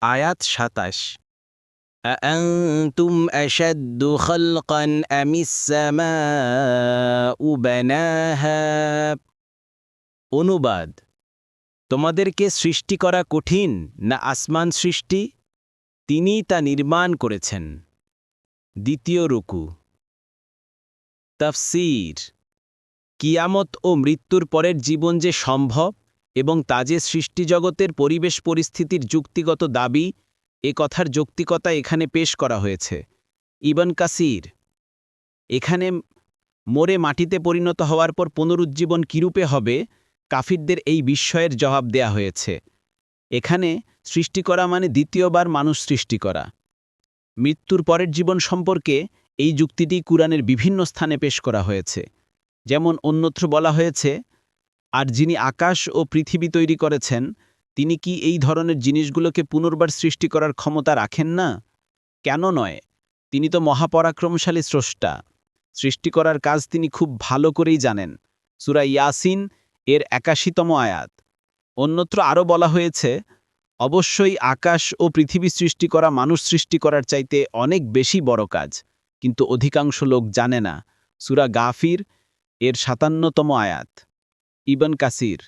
আয়াত ২৭। أأنتم أشد خلقا أم السماء بناها অনুবাদ, তোমাদেরকে সৃষ্টি করা কঠিন না আসমান সৃষ্টি? তিনিই তা নির্মাণ করেছেন। দ্বিতীয় রুকু। তাফসীর। কিয়ামত ও মৃত্যুর পরের জীবন যে সম্ভব এবং তা যে সৃষ্টিজগতের পরিবেশ পরিস্থিতির যুক্তিগত দাবি, এ কথার যৌক্তিকতা এখানে পেশ করা হয়েছে। ইবন কাসির। এখানে মরে মাটিতে পরিণত হওয়ার পর পুনরুজ্জীবন কিরূপে হবে, কাফিরদের এই বিস্ময়ের জবাব দেয়া হয়েছে। এখানে সৃষ্টি করা মানে দ্বিতীয়বার মানুষ সৃষ্টি করা। মৃত্যুর পরের জীবন সম্পর্কে এই যুক্তিটি কুরআনের বিভিন্ন স্থানে পেশ করা হয়েছে। যেমন অন্যত্র বলা হয়েছে, আর যিনি আকাশ ও পৃথিবী তৈরি করেছেন, তিনি কি এই ধরনের জিনিসগুলোকে পুনর্বার সৃষ্টি করার ক্ষমতা রাখেন না? কেন নয়? তিনি তো মহাপরাক্রমশালী স্রষ্টা। সৃষ্টি করার কাজ তিনি খুব ভালো করেই জানেন। সূরা ইয়াসিন এর ৮১তম আয়াত। অন্যত্র আরও বলা হয়েছে, অবশ্যই আকাশ ও পৃথিবী সৃষ্টি করা মানুষ সৃষ্টি করার চাইতে অনেক বেশি বড় কাজ, কিন্তু অধিকাংশ লোক জানে না। সূরা গাফির এর ৫৭তম আয়াত। ইবন কাসির।